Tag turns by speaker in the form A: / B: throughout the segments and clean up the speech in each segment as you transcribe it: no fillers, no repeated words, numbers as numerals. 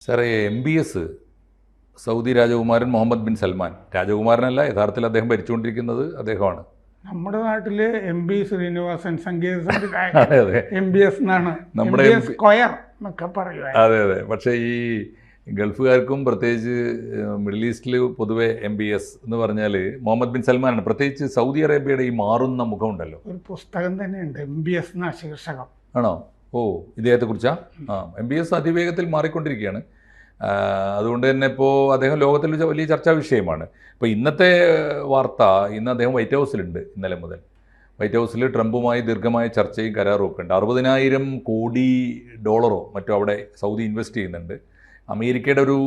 A: സാറേ MBS Saudi രാജകുമാരൻ Muhammad bin Salman, രാജകുമാരനല്ല, യഥാർത്ഥത്തിൽ അദ്ദേഹം ഭരിച്ചുകൊണ്ടിരിക്കുന്നത് അദ്ദേഹമാണ്.
B: നമ്മുടെ നാട്ടില് MB ശ്രീനിവാസൻ സംഗീത സംവിധായകൻ
A: അതെ അതെ,
B: MBS എന്നാണ്,
A: നമ്മുടെ
B: സ്ക്വയർ എന്നൊക്കെ പറയുക.
A: അതെ അതെ. പക്ഷേ ഈ ഗൾഫുകാർക്കും പ്രത്യേകിച്ച് മിഡിൽ ഈസ്റ്റിൽ പൊതുവെ MBS എന്ന് പറഞ്ഞാൽ മുഹമ്മദ് ബിൻ സൽമാനാണ്. പ്രത്യേകിച്ച് സൗദി അറേബ്യയുടെ ഈ മാറുന്ന മുഖമുണ്ടല്ലോ,
B: ഒരു പുസ്തകം തന്നെയുണ്ട് MBS എന്ന ശീർഷകം.
A: ആണോ? ഓ, ഇദ്ദേഹത്തെക്കുറിച്ചാ? MBS അതിവേഗത്തിൽ മാറിക്കൊണ്ടിരിക്കുകയാണ്. അതുകൊണ്ട് തന്നെ ഇപ്പോൾ അദ്ദേഹം ലോകത്തിൽ വലിയ ചർച്ചാ വിഷയമാണ്. ഇപ്പോൾ ഇന്നത്തെ വാർത്ത, ഇന്ന് അദ്ദേഹം വൈറ്റ് ഹൗസിലുണ്ട്. ഇന്നലെ മുതൽ വൈറ്റ് ഹൗസിൽ ട്രംപുമായി ദീർഘമായ ചർച്ചയും കരാറും ഒക്കെ ഉണ്ട്. 60,000 കോടി ഡോളറോ മറ്റോ അവിടെ സൗദി ഇൻവെസ്റ്റ് ചെയ്യുന്നുണ്ട്. അമേരിക്കയുടെ ഒരു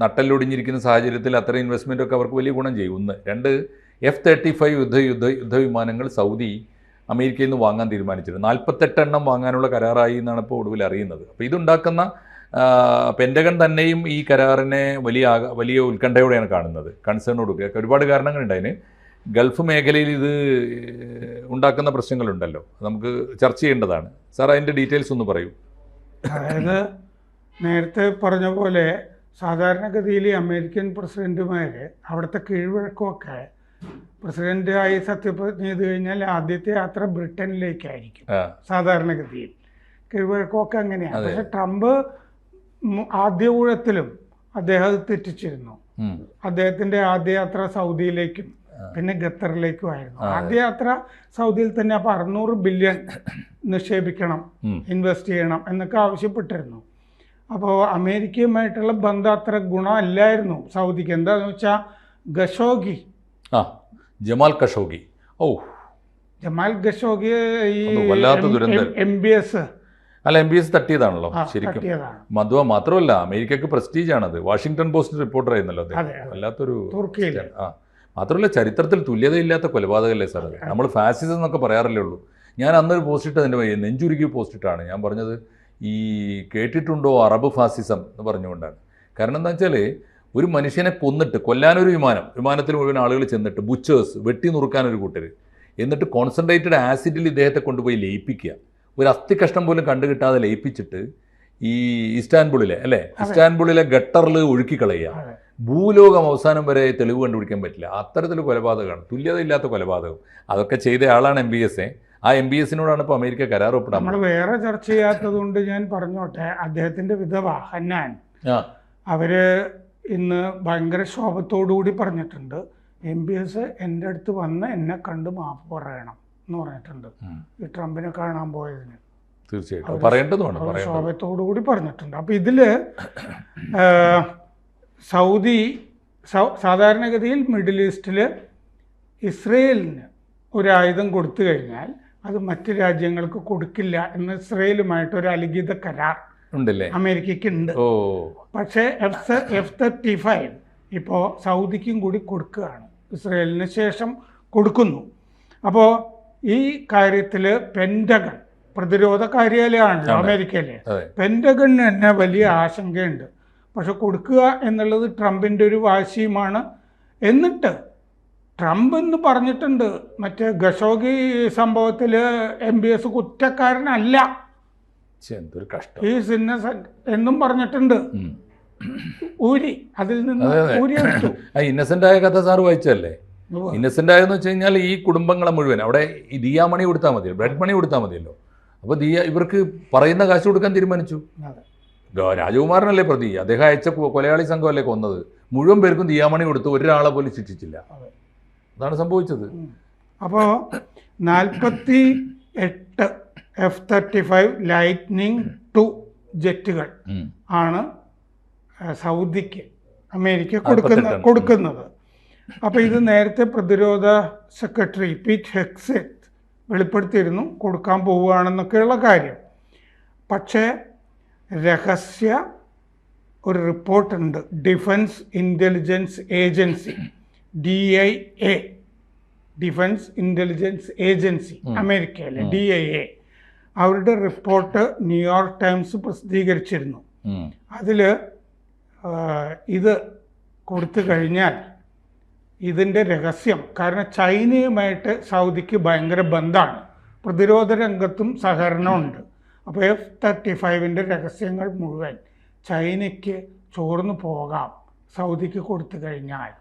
A: നട്ടല്ലൊടിഞ്ഞിരിക്കുന്ന സാഹചര്യത്തിൽ അത്തരം ഇൻവെസ്റ്റ്മെൻറ്റൊക്കെ അവർക്ക് വലിയ ഗുണം ചെയ്യും. ഒന്ന്. രണ്ട്, F-35 യുദ്ധവിമാനങ്ങൾ സൗദി അമേരിക്കയിൽ നിന്ന് വാങ്ങാൻ തീരുമാനിച്ചിട്ടുണ്ട്. 48 എണ്ണം വാങ്ങാനുള്ള കരാറായി എന്നാണ് ഇപ്പോൾ ഒടുവിൽ അറിയുന്നത്. അപ്പോൾ ഇതുണ്ടാക്കുന്ന പെൻറ്റഗൺ തന്നെയും ഈ കരാറിനെ വലിയ ഉത്കണ്ഠയോടെയാണ് കാണുന്നത്, കൺസേണോടൊക്കെ. ഒരുപാട് കാരണങ്ങളുണ്ട് അതിന്. ഗൾഫ് മേഖലയിൽ ഇത് ഉണ്ടാക്കുന്ന പ്രശ്നങ്ങളുണ്ടല്ലോ, നമുക്ക് ചർച്ച ചെയ്യേണ്ടതാണ്. സാർ, അതിൻ്റെ ഡീറ്റെയിൽസ് ഒന്ന് പറയൂ.
B: അതായത് നേരത്തെ പറഞ്ഞ പോലെ സാധാരണഗതിയിൽ അമേരിക്കൻ പ്രസിഡന്റുമാർ അവിടുത്തെ കീഴ്വഴക്കമൊക്കെ പ്രസിഡന്റായി സത്യപ്രതിജ്ഞ ചെയ്ത് കഴിഞ്ഞാൽ ആദ്യത്തെ യാത്ര ബ്രിട്ടനിലേക്കായിരിക്കും സാധാരണഗതിയിൽ. കീഴ്വഴക്കമൊക്കെ അങ്ങനെയാണ്. പക്ഷെ ട്രംപ് ആദ്യ ഊഴത്തിലും അദ്ദേഹം അത് തെറ്റിച്ചിരുന്നു. അദ്ദേഹത്തിന്റെ ആദ്യ യാത്ര സൗദിയിലേക്കും പിന്നെ ഖത്തറിലേക്കുമായിരുന്നു. ആദ്യ യാത്ര സൗദിയിൽ തന്നെ. അപ്പോൾ 600 ബില്യൺ നിക്ഷേപിക്കണം, ഇൻവെസ്റ്റ് ചെയ്യണം എന്നൊക്കെ ആവശ്യപ്പെട്ടിരുന്നു. അപ്പോൾ അമേരിക്കയുമായിട്ടുള്ള ബന്ധം അത്ര ഗുണമല്ലായിരുന്നു സൗദിക്ക്. എന്താണെന്ന് വെച്ചാൽ
A: ജമാൽ ഖഷോഗി
B: ഈ MBS
A: MBS തട്ടിയതാണല്ലോ ശരിക്കും. മാത്രമല്ല, അമേരിക്കക്ക് പ്രസ്റ്റീജാണത്. വാഷിംഗ്ടൺ പോസ്റ്റ് റിപ്പോർട്ടർ ആയിരുന്നല്ലോ അദ്ദേഹം. വല്ലാത്തൊരു മാത്രമല്ല, ചരിത്രത്തിൽ തുല്യതയില്ലാത്ത കൊലപാതകമല്ലേ സാർ അത്? നമ്മൾ ഫാസിസം എന്നൊക്കെ പറയാറല്ലേ ഉള്ളൂ. ഞാൻ അന്നൊരു പോസ്റ്റ് ഇട്ടതിൻ്റെ നെഞ്ചുരുക്കി പോസ്റ്റ് ഇട്ടാണ് ഞാൻ പറഞ്ഞത്, ഈ കേട്ടിട്ടുണ്ടോ അറബ് ഫാസിസം എന്ന് പറഞ്ഞുകൊണ്ടാണ്. കാരണം എന്താ വെച്ചാൽ, ഒരു മനുഷ്യനെ കൊല്ലാനൊരു വിമാനത്തിൽ മുഴുവൻ ആളുകൾ ചെന്നിട്ട് ബുച്ചേഴ്സ് വെട്ടി നുറുക്കാനൊരു കൂട്ടർ, എന്നിട്ട് കോൺസെൻട്രേറ്റഡ് ആസിഡിൽ ഇദ്ദേഹത്തെ കൊണ്ടുപോയി ലയിപ്പിക്കുക. ഒരു അസ്ഥി കഷ്ണം പോലും കണ്ടുകിട്ടാതെ ലയിപ്പിച്ചിട്ട് ഈ ഇസ്താൻബുളിലെ ഗട്ടറിൽ ഒഴുക്കിക്കളയുക. ഭൂലോകം അവസാനം വരെ തെളിവ് കണ്ടുപിടിക്കാൻ പറ്റില്ല. അത്തരത്തിൽ കൊലപാതകമാണ്, തുല്യതയില്ലാത്ത കൊലപാതകം. അതൊക്കെ ചെയ്ത ആളാണ് MBS. ആ MBSനോടാണ് ഇപ്പോൾ അമേരിക്ക കരാർ ഒപ്പിടാൻ.
B: നമ്മൾ വേറെ ചർച്ച ചെയ്യാത്തത് കൊണ്ട് ഞാൻ പറഞ്ഞോട്ടെ, അദ്ദേഹത്തിന്റെ വിധവ ഹന്നാൻ അവര് ഇന്ന് ഭയങ്കര ശോഭത്തോടുകൂടി പറഞ്ഞിട്ടുണ്ട്, MBS എൻ്റെ അടുത്ത് വന്ന് എന്നെ കണ്ട് മാപ്പ് പറയണം എന്ന് പറഞ്ഞിട്ടുണ്ട്. ഈ ട്രംപിനെ കാണാൻ പോയതിന്
A: തീർച്ചയായിട്ടും
B: ശോഭത്തോടുകൂടി പറഞ്ഞിട്ടുണ്ട്. അപ്പോൾ ഇതില് സൗദി സാധാരണഗതിയിൽ മിഡിൽ ഈസ്റ്റിൽ ഇസ്രയേലിന് ഒരു ആയുധം കൊടുത്തു കഴിഞ്ഞാൽ അത് മറ്റ് രാജ്യങ്ങൾക്ക് കൊടുക്കില്ല എന്ന് ഇസ്രയേലുമായിട്ട് ഒരു അലിഖിത കരാർ അമേരിക്കയ്ക്ക് ഉണ്ട്. പക്ഷേ F-35 ഇപ്പോൾ സൗദിക്കും കൂടി കൊടുക്കുകയാണ്, ഇസ്രയേലിന് ശേഷം കൊടുക്കുന്നു. അപ്പോൾ ഈ കാര്യത്തിൽ പെൻറ്റഗൺ, പ്രതിരോധ കാര്യാലയമാണല്ലോ അമേരിക്കയിലെ, പെൻറ്റഗണിന് തന്നെ വലിയ ആശങ്കയുണ്ട്. പക്ഷെ കൊടുക്കുക എന്നുള്ളത് ട്രംപിൻ്റെ ഒരു വാശിയുമാണ്. എന്നിട്ട് ട്രംപ് എന്ന് പറഞ്ഞിട്ടുണ്ട്, മറ്റേ ഖഷോഗി സംഭവത്തിൽ MBS കുറ്റക്കാരനല്ല, ഈസ് ഇന്നസെന്റ് എന്നും പറഞ്ഞിട്ടുണ്ട്. അതിൽ നിന്ന് ഊരിയെടുത്തു.
A: ഇന്നസെന്റ് ആയ കഥ സാറ് വായിച്ചല്ലേ? ഇന്നസെന്റ് ആയെന്ന് വെച്ച് കഴിഞ്ഞാൽ ഈ കുടുംബങ്ങളെ മുഴുവൻ അവിടെ ഈ ദിയ മണി കൊടുത്താൽ മതിയല്ലോ, ബ്രെഡ് മണി കൊടുത്താൽ മതിയല്ലോ. അപ്പോൾ ഇവർക്ക് പറയുന്ന കാശ് കൊടുക്കാൻ തീരുമാനിച്ചു. രാജകുമാരനല്ലേ പ്രതി, അദ്ദേഹം അയച്ച കൊലയാളി സംഘമല്ലേ കൊന്നത്. മുഴുവൻ പേർക്കും ദിയാമണി കൊടുത്ത് ഒരാളെ പോലും ശിക്ഷിച്ചില്ല. അതാണ് സംഭവിച്ചത്.
B: അപ്പോൾ 48 F-35 ലൈറ്റ്നിങ് 2 ജെറ്റുകൾ ആണ് സൗദിക്ക് അമേരിക്ക കൊടുക്കുന്നത്. അപ്പോൾ ഇത് നേരത്തെ പ്രതിരോധ സെക്രട്ടറി പീറ്റ് ഹെക്സെറ്റ് വെളിപ്പെടുത്തിയിരുന്നു, കൊടുക്കാൻ പോവുകയാണെന്നൊക്കെയുള്ള കാര്യം. പക്ഷേ രഹസ്യ ഒരു റിപ്പോർട്ടുണ്ട്, defence intelligence agency DIA, defence intelligence agency അമേരിക്കയിലെ DIA, അവരുടെ റിപ്പോർട്ട് ന്യൂയോർക്ക് ടൈംസ് പ്രസിദ്ധീകരിച്ചിരുന്നു. അതിൽ ഇത് കൊടുത്തു കഴിഞ്ഞാൽ ഇതിൻ്റെ രഹസ്യം, കാരണം ചൈനയുമായിട്ട് സൗദിക്ക് ഭയങ്കര ബന്ധമാണ്, പ്രതിരോധ രംഗത്തും സഹകരണമുണ്ട്. അപ്പോൾ F-35 രഹസ്യങ്ങൾ മുഴുവൻ ചൈനയ്ക്ക് ചോർന്നു പോകാം സൗദിക്ക് കൊടുത്തു കഴിഞ്ഞാൽ.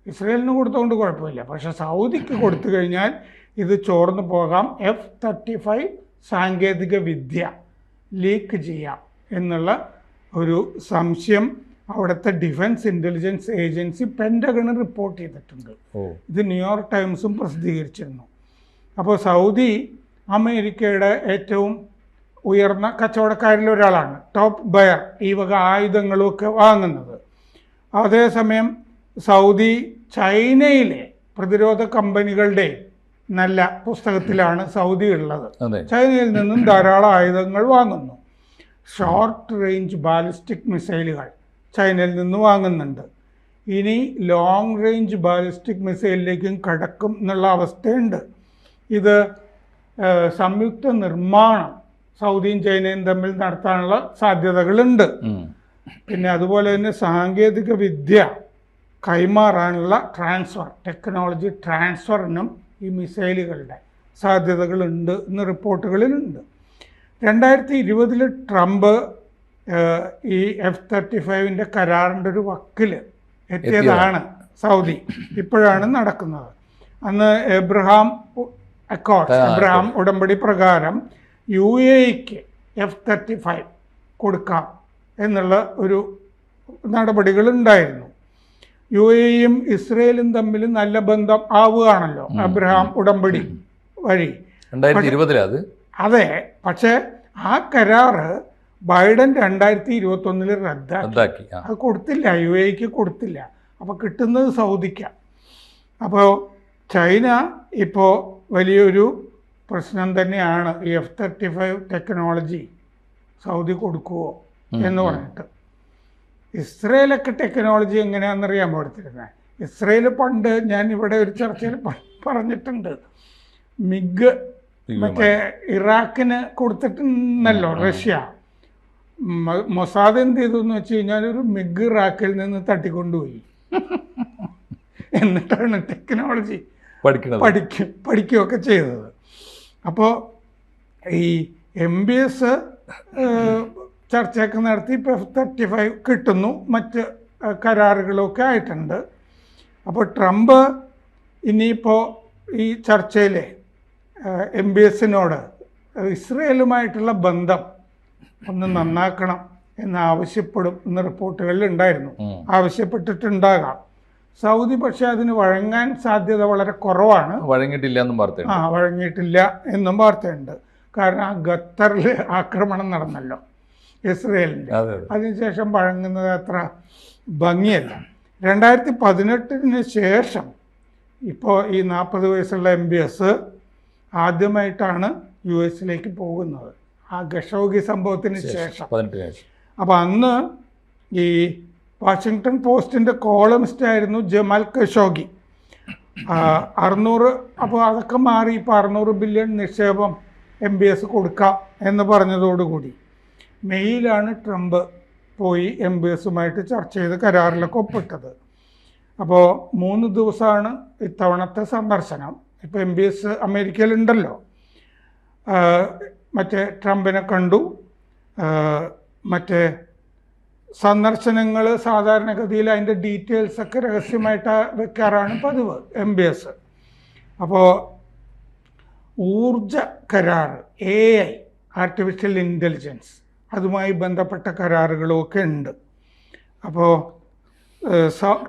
B: ഇസ്രയേലിന് കൊടുത്തുകൊണ്ട് കുഴപ്പമില്ല, പക്ഷെ സൗദിക്ക് കൊടുത്തു കഴിഞ്ഞാൽ ഇത് ചോർന്നു പോകാം. F-35 സാങ്കേതിക വിദ്യ ലീക്ക് ചെയ്യാം എന്നുള്ള ഒരു സംശയം അവിടുത്തെ ഡിഫൻസ് ഇൻ്റലിജൻസ് ഏജൻസി പെൻറ്റഗണ് റിപ്പോർട്ട് ചെയ്തിട്ടുണ്ട്. ഇത് ന്യൂയോർക്ക് ടൈംസും പ്രസിദ്ധീകരിച്ചിരുന്നു. അപ്പോൾ സൗദി അമേരിക്കയുടെ ഏറ്റവും ഉയർന്ന കച്ചവടക്കാരിൽ ഒരാളാണ്, ടോപ്പ് ബയർ ഈ വക ആയുധങ്ങളുമൊക്കെ വാങ്ങുന്നത്. അതേസമയം സൗദി ചൈനയിലെ പ്രതിരോധ കമ്പനികളുടെ നല്ല പുസ്തകത്തിലാണ് സൗദി ഉള്ളത്. ചൈനയിൽ നിന്നും ധാരാളം ആയുധങ്ങൾ വാങ്ങുന്നു. ഷോർട്ട് റേഞ്ച് ബാലിസ്റ്റിക് മിസൈലുകൾ ചൈനയിൽ നിന്ന് വാങ്ങുന്നുണ്ട്. ഇനി ലോങ് റേഞ്ച് ബാലിസ്റ്റിക് മിസൈലിലേക്കും കടക്കും എന്നുള്ള അവസ്ഥയുണ്ട്. ഇത് സംയുക്ത നിർമ്മാണം സൗദിയും ചൈനയും തമ്മിൽ നടത്താനുള്ള സാധ്യതകളുണ്ട്. പിന്നെ അതുപോലെ തന്നെ സാങ്കേതിക വിദ്യ കൈമാറാനുള്ള ടെക്നോളജി ട്രാൻസ്ഫറിനും ഈ മിസൈലുകളുടെ സാധ്യതകളുണ്ട് എന്ന് റിപ്പോർട്ടുകളിലുണ്ട്. 2020 ട്രംപ് ഈ F-35 കരാറിൻ്റെ ഒരു വക്കിൽ എത്തിയതാണ് സൗദി. ഇപ്പോഴാണ് നടക്കുന്നത്. അന്ന് എബ്രഹാം ഉടമ്പടി പ്രകാരം UAEക്ക് F-35 കൊടുക്കാം എന്നുള്ള ഒരു നടപടികളുണ്ടായിരുന്നു. UAEയും ഇസ്രയേലും തമ്മിൽ നല്ല ബന്ധം ആവുകയാണല്ലോ അബ്രഹാം ഉടമ്പടി വഴി.
A: 2020
B: അതെ, പക്ഷേ ആ കരാറ് ബൈഡൻ 2021 റദ്ദാക്കി. അത് കൊടുത്തില്ല, UAEക്ക് കൊടുത്തില്ല. അപ്പോൾ കിട്ടുന്നത് സൗദിക്കാണ്. അപ്പോൾ ചൈന ഇപ്പോൾ വലിയൊരു പ്രശ്നം തന്നെയാണ് ഈ F-35 ടെക്നോളജി സൗദി കൊടുക്കുമോ എന്ന് പറഞ്ഞിട്ട്. ഇസ്രയേലൊക്കെ ടെക്നോളജി എങ്ങനെയാണെന്നറിയാൻ പാടിത്തിരുന്നത്. ഇസ്രയേൽ പണ്ട് ഞാൻ ഇവിടെ ഒരു ചർച്ചയിൽ പറഞ്ഞിട്ടുണ്ട്, മിഗ് മറ്റേ ഇറാഖിന് കൊടുത്തിട്ടുണ്ടല്ലോ റഷ്യ. മൊസാദ് എന്ത് ചെയ്തു എന്ന് വെച്ച് കഴിഞ്ഞാൽ ഒരു മിഗ് ഇറാഖിൽ നിന്ന് തട്ടിക്കൊണ്ടുപോയി. എന്നിട്ടാണ് ടെക്നോളജി പഠിക്കുകയൊക്കെ ചെയ്തത്. അപ്പോൾ ഈ MBS ചർച്ചയൊക്കെ നടത്തി ഇപ്പോൾ F-35 കിട്ടുന്നു, മറ്റ് കരാറുകളൊക്കെ ആയിട്ടുണ്ട്. അപ്പോൾ ട്രംപ് ഇനിയിപ്പോൾ ഈ ചർച്ചയിലെ MBSനോട് ഇസ്രയേലുമായിട്ടുള്ള ബന്ധം ഒന്ന് നന്നാക്കണം എന്ന് ആവശ്യപ്പെടും എന്ന് റിപ്പോർട്ടുകളിൽ ഉണ്ടായിരുന്നു. ആവശ്യപ്പെട്ടിട്ടുണ്ടാകാം. സൗദി പക്ഷേ അതിന് വഴങ്ങാൻ സാധ്യത വളരെ കുറവാണ്. വഴങ്ങിയിട്ടില്ല എന്നും വാർത്തയുണ്ട്. കാരണം ആ ഖത്തറിൽ ആക്രമണം നടന്നല്ലോ ഇസ്രയേലിൻ്റെ. അതിനുശേഷം വഴങ്ങുന്നത് അത്ര ഭംഗിയല്ല. 2018 ശേഷം ഇപ്പോൾ ഈ 40 വയസ്സുള്ള MBS ആദ്യമായിട്ടാണ് US പോകുന്നത്, ആ ഖഷോഗി സംഭവത്തിന് ശേഷം. അപ്പോൾ അന്ന് ഈ വാഷിങ്ടൺ പോസ്റ്റിൻ്റെ കോളമിസ്റ്റായിരുന്നു ജമാൽ ഖഷോഗി. 600, അപ്പോൾ അതൊക്കെ മാറി ഇപ്പോൾ 600 ബില്യൺ നിക്ഷേപം MBS കൊടുക്കാം എന്ന് പറഞ്ഞതോടുകൂടി മെയ്യിലാണ് ട്രംപ് പോയി MBSുമായിട്ട് ചർച്ച ചെയ്ത് കരാറിലൊക്കെ ഒപ്പിട്ടത്. അപ്പോൾ 3 ദിവസമാണ് ഇത്തവണത്തെ സന്ദർശനം. ഇപ്പോൾ MBS അമേരിക്കയിലുണ്ടല്ലോ. മറ്റേ ട്രംപിനെ കണ്ടു. മറ്റേ സന്ദർശനങ്ങൾ സാധാരണഗതിയിൽ അതിൻ്റെ ഡീറ്റെയിൽസൊക്കെ രഹസ്യമായിട്ട് വെക്കാറാണ് പതിവ് MBS. അപ്പോൾ ഊർജ കരാർ, AI ആർട്ടിഫിഷ്യൽ ഇൻ്റലിജൻസ്, അതുമായി ബന്ധപ്പെട്ട കരാറുകളുമൊക്കെ ഉണ്ട്. അപ്പോൾ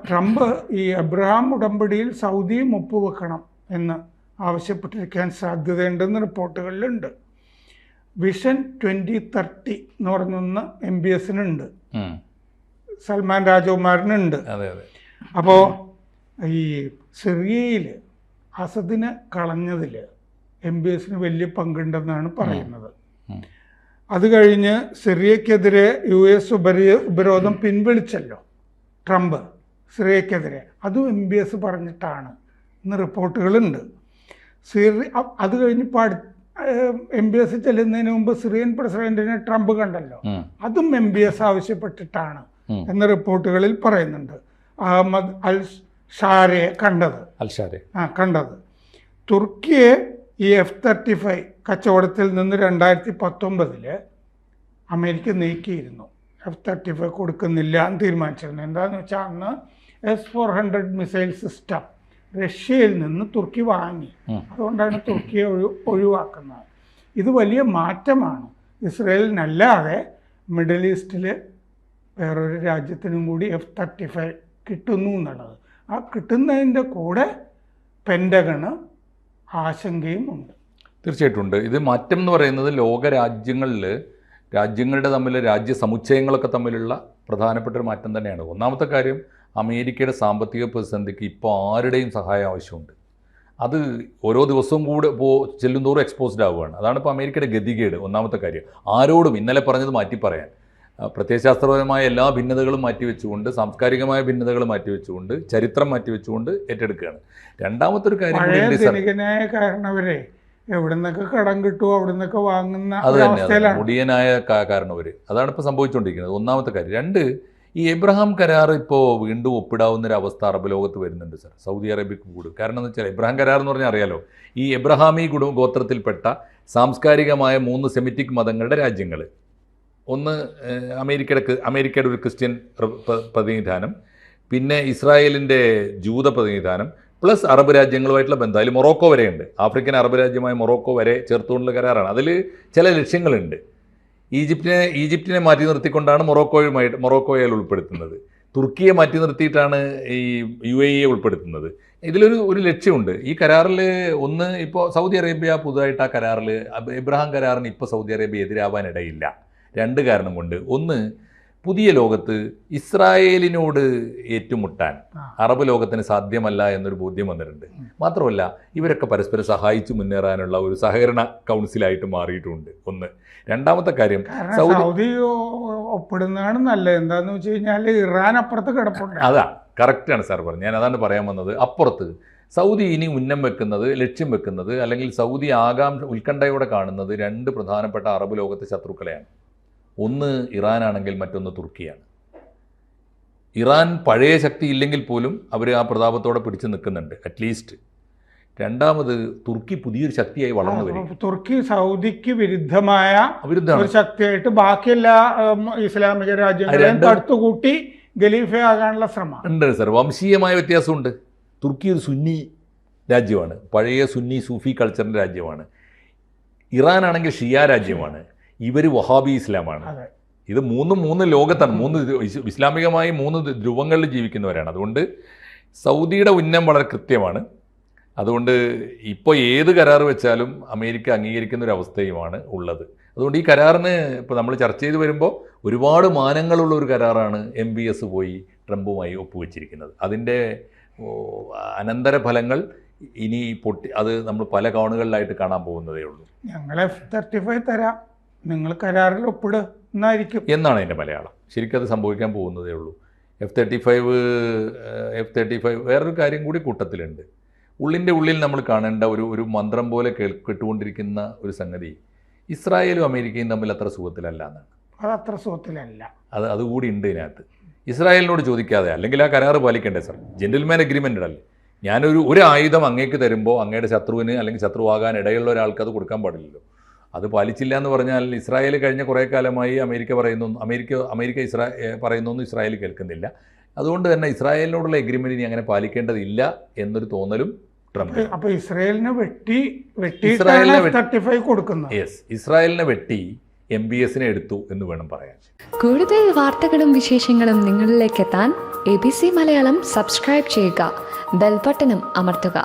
B: ട്രംപ് ഈ അബ്രഹാം ഉടമ്പടിയിൽ സൗദിയും ഒപ്പുവെക്കണം എന്ന് ആവശ്യപ്പെട്ടിരിക്കാൻ സാധ്യതയുണ്ടെന്ന് റിപ്പോർട്ടുകളിലുണ്ട്. വിഷൻ 2030 എന്ന് പറഞ്ഞൊന്ന് MBSനുണ്ട്, സൽമാൻ രാജകുമാരനുണ്ട്. അപ്പോൾ ഈ സിറിയയിൽ അസദിനെ കളഞ്ഞതിൽ MBSന് വലിയ പങ്കുണ്ടെന്നാണ് പറയുന്നത്. അത് കഴിഞ്ഞ് സിറിയക്കെതിരെ US ഉപരോധം പിൻവലിച്ചല്ലോ ട്രംപ് സിറിയക്കെതിരെ, അതും MBS പറഞ്ഞിട്ടാണ് എന്ന് റിപ്പോർട്ടുകളുണ്ട്. അത് കഴിഞ്ഞിപ്പോൾ MBS ചെല്ലുന്നതിന് മുമ്പ് സിറിയൻ പ്രസിഡന്റിനെ ട്രംപ് കണ്ടല്ലോ, അതും MBS ആവശ്യപ്പെട്ടിട്ടാണ് എന്ന റിപ്പോർട്ടുകളിൽ പറയുന്നുണ്ട്. അഹമ്മദ് അൽ ഷാരയെ കണ്ടത്. തുർക്കിയെ ഈ F-35 കച്ചവടത്തിൽ നിന്ന് 2019 അമേരിക്ക നീക്കിയിരുന്നു. F-35 കൊടുക്കുന്നില്ല എന്ന് തീരുമാനിച്ചിരുന്നു. എന്താണെന്ന് വെച്ചാൽ അന്ന് S-400 മിസൈൽ സിസ്റ്റം റഷ്യയിൽ നിന്ന് തുർക്കി വാങ്ങി. അതുകൊണ്ടാണ് തുർക്കിയെ ഒഴിവാക്കുന്നത്. ഇത് വലിയ മാറ്റമാണ്. ഇസ്രയേലിനല്ലാതെ മിഡിൽ ഈസ്റ്റിൽ വേറൊരു രാജ്യത്തിനും കൂടി F-35 കിട്ടുന്നു എന്നുള്ളത്. ആ കിട്ടുന്നതിൻ്റെ കൂടെ പെൻറ്റഗണ് ആശങ്കയും ഉണ്ട്.
A: തീർച്ചയായിട്ടും ഉണ്ട്. ഇത് മാറ്റം എന്ന് പറയുന്നത് ലോക രാജ്യങ്ങളുടെ തമ്മിൽ രാജ്യ സമുച്ചയങ്ങളൊക്കെ തമ്മിലുള്ള പ്രധാനപ്പെട്ട ഒരു മാറ്റം തന്നെയാണ്. ഒന്നാമത്തെ കാര്യം, അമേരിക്കയുടെ സാമ്പത്തിക പ്രതിസന്ധിക്ക് ഇപ്പോൾ ആരുടെയും സഹായം ആവശ്യമുണ്ട്. അത് ഓരോ ദിവസവും കൂടെ ചെല്ലുന്തോറും എക്സ്പോസ്ഡ് ആവുകയാണ്. അതാണ് ഇപ്പോൾ അമേരിക്കയുടെ ഗതികേട്. ഒന്നാമത്തെ കാര്യം, ആരോടും ഇന്നലെ പറഞ്ഞത് മാറ്റി പറയാൻ, പ്രത്യയശാസ്ത്രപരമായ എല്ലാ ഭിന്നതകളും മാറ്റിവെച്ചുകൊണ്ട്, സാംസ്കാരികമായ ഭിന്നതകൾ മാറ്റിവെച്ചുകൊണ്ട്, ചരിത്രം മാറ്റിവെച്ചുകൊണ്ട് ഏറ്റെടുക്കുകയാണ്. രണ്ടാമത്തെ ഒരു കാര്യം,
B: കാരണവരെ എവിടെ നിന്നൊക്കെ കടം കിട്ടുമോ അവിടെ നിന്നൊക്കെ വാങ്ങുന്ന
A: അത് തന്നെ മുടിയനായ കാരണവർ. അതാണ് ഇപ്പോൾ സംഭവിച്ചുകൊണ്ടിരിക്കുന്നത്. ഒന്നാമത്തെ കാര്യം. രണ്ട്, ഈ എബ്രഹാം കരാർ ഇപ്പോൾ വീണ്ടും ഒപ്പിടാവുന്നൊരവസ്ഥ അറബ് ലോകത്ത് വരുന്നുണ്ട് സർ. സൗദി അറേബ്യക്ക് കൂടും. കാരണം എന്ന് വെച്ചാൽ എബ്രഹാം കരാർ എന്ന് പറഞ്ഞാൽ അറിയാലോ, ഈ എബ്രഹാമി ഗോത്രത്തിൽപ്പെട്ട സാംസ്കാരികമായ 3 സെമിറ്റിക് മതങ്ങളുടെ രാജ്യങ്ങൾ. ഒന്ന് അമേരിക്കയുടെ ഒരു ക്രിസ്ത്യൻ പ്രതിനിധാനം, പിന്നെ ഇസ്രായേലിൻ്റെ ജൂത പ്രതിനിധാനം, പ്ലസ് അറബ് രാജ്യങ്ങളുമായിട്ടുള്ള ബന്ധം. അതിൽ മൊറോക്കോ വരെയുണ്ട്. ആഫ്രിക്കൻ അറബ് രാജ്യമായ മൊറോക്കോ വരെ ചേർത്തുകൊണ്ടുള്ള കരാറാണ്. അതിൽ ചില ലക്ഷ്യങ്ങളുണ്ട്. ഈജിപ്തിനെ മാറ്റി നിർത്തിക്കൊണ്ടാണ് മൊറോക്കോയെ ഉൾപ്പെടുത്തുന്നത്. തുർക്കിയെ മാറ്റി നിർത്തിയിട്ടാണ് ഈ UAE ഉൾപ്പെടുത്തുന്നത്. ഇതിലൊരു ലക്ഷ്യമുണ്ട് ഈ കരാറിൽ. ഒന്ന്, ഇപ്പോൾ സൗദി അറേബ്യ പുതുതായിട്ട് ആ കരാറിൽ, എബ്രഹാം കരാറിന് ഇപ്പോൾ സൗദി അറേബ്യ എതിരാവാനിടയില്ല. 2 കാരണം കൊണ്ട്. ഒന്ന്, പുതിയ ലോകത്ത് ഇസ്രായേലിനോട് ഏറ്റുമുട്ടാൻ അറബ് ലോകത്തിന് സാധ്യമല്ല എന്നൊരു ബോധ്യം വന്നിട്ടുണ്ട്. മാത്രമല്ല, ഇവരൊക്കെ പരസ്പരം സഹായിച്ചു മുന്നേറാനുള്ള ഒരു സഹകരണ കൗൺസിലായിട്ട് മാറിയിട്ടുണ്ട്. ഒന്ന്. രണ്ടാമത്തെ കാര്യം,
B: സൗദി ഒപ്പിടുന്നതാണ് നല്ലത്. എന്താണെന്ന് വെച്ച് കഴിഞ്ഞാൽ ഇറാൻ അപ്പുറത്ത് കിടപ്പുണ്ട്.
A: അതാ കറക്റ്റാണ് സാർ പറഞ്ഞത്. ഞാൻ അതാണ് പറയാൻ വന്നത്. അപ്പുറത്ത് സൗദി ഇനി ലക്ഷ്യം വെക്കുന്നത്, അല്ലെങ്കിൽ സൗദി ഉത്കണ്ഠയോടെ കാണുന്നത് 2 പ്രധാനപ്പെട്ട അറബ് ലോകത്തെ ശത്രുക്കളെയാണ്. ഒന്ന് ഇറാനാണെങ്കിൽ മറ്റൊന്ന് തുർക്കിയാണ്. ഇറാൻ പഴയ ശക്തി ഇല്ലെങ്കിൽ പോലും അവർ ആ പ്രതാപത്തോടെ പിടിച്ചു നിൽക്കുന്നുണ്ട് അറ്റ്ലീസ്റ്റ്. രണ്ടാമത്, തുർക്കി പുതിയൊരു ശക്തിയായി വളർന്നു വരും.
B: തുർക്കി സൗദിക്ക് വിരുദ്ധമായ ഒരു ശക്തിയായിട്ട് ബാക്കിയെല്ലാ ഇസ്ലാമിക രാജ്യങ്ങളെയും തടുത്തുകൂട്ടി ഖലീഫ ആകാനുള്ള ശ്രമം
A: ഉണ്ട് സർ. വംശീയമായ വ്യത്യാസമുണ്ട്. തുർക്കി ഒരു സുന്നി രാജ്യമാണ്, പഴയ സുന്നി സൂഫി കൾച്ചറിൻ്റെ രാജ്യമാണ്. ഇറാനാണെങ്കിൽ ഷിയ രാജ്യമാണ്. ഇവർ വഹാബി ഇസ്ലാമാണ്. ഇത് മൂന്ന് ലോകത്താണ്. 3 ഇസ്ലാമികമായി 3 ധ്രുവങ്ങളിൽ ജീവിക്കുന്നവരാണ്. അതുകൊണ്ട് സൗദിയുടെ ഉന്നം വളരെ കൃത്യമാണ്. അതുകൊണ്ട് ഇപ്പോൾ ഏത് കരാർ വെച്ചാലും അമേരിക്ക അംഗീകരിക്കുന്ന ഒരു അവസ്ഥയുമാണ് ഉള്ളത്. അതുകൊണ്ട് ഈ കരാറിന് ഇപ്പോൾ നമ്മൾ ചർച്ച ചെയ്ത് വരുമ്പോൾ ഒരുപാട് മാനങ്ങളുള്ള ഒരു കരാറാണ് MBS പോയി ട്രംപുമായി ഒപ്പുവെച്ചിരിക്കുന്നത്. അതിൻ്റെ അനന്തരഫലങ്ങൾ ഇനി അത് നമ്മൾ പല കോണുകളിലായിട്ട് കാണാൻ പോകുന്നതേ ഉള്ളൂ.
B: ഞങ്ങൾ F-35 തരാം, നിങ്ങൾ കരാറിൽ ഒപ്പിടുന്നായിരിക്കും
A: എന്നാണ് എൻ്റെ മലയാളം. ശരിക്കും അത് സംഭവിക്കാൻ പോകുന്നതേ ഉള്ളൂ. F-35 വേറൊരു കാര്യം കൂടി കൂട്ടത്തിലുണ്ട്. ഉള്ളിൻ്റെ ഉള്ളിൽ നമ്മൾ കാണേണ്ട ഒരു മന്ത്രം പോലെ കേട്ടുകൊണ്ടിരിക്കുന്ന ഒരു സംഗതി, ഇസ്രായേലും അമേരിക്കയും തമ്മിൽ അത്ര സുഖത്തിലല്ല എന്നാണ്.
B: അതത്ര സുഖത്തിലല്ല.
A: അതുകൂടി ഉണ്ട് ഇതിനകത്ത്. ഇസ്രായേലിനോട് ചോദിക്കാതെ, അല്ലെങ്കിൽ ആ കരാറ് പാലിക്കണ്ടേ സർ? ജെന്റിൽമാൻ അഗ്രിമെൻ്റ് അല്ലേ? ഒരു ആയുധം അങ്ങേക്ക് തരുമ്പോൾ അങ്ങയുടെ ശത്രുവിന് അല്ലെങ്കിൽ ശത്രുവാകാൻ ഇടയുള്ള ഒരാൾക്ക് അത് കൊടുക്കാൻ പാടില്ലല്ലോ. അത് പാലിച്ചില്ല എന്ന് പറഞ്ഞാൽ ഇസ്രായേൽ കഴിഞ്ഞ കുറേ കാലമായി അമേരിക്ക പറയുന്നൊന്നും ഇസ്രായേൽ കേൾക്കുന്നില്ല. അതുകൊണ്ട് തന്നെ ഇസ്രായേലിനോടുള്ള എഗ്രിമെൻ്റ് ഇനി അങ്ങനെ പാലിക്കേണ്ടതില്ല എന്നൊരു തോന്നലും ട്രംപ്.
B: അപ്പോൾ ഇസ്രായേലിനെ വെട്ടി
A: ഇസ്രായേലിനെ വെട്ടി MBSനെ എടുത്തു എന്ന് വേണം പറയാൻ.
C: കൂടുതൽ വാർത്തകളും വിശേഷങ്ങളും നിങ്ങളിലേക്ക് എത്താൻ ABC മലയാളം സബ്സ്ക്രൈബ് ചെയ്യുക, ബെൽ ബട്ടണും അമർത്തുക.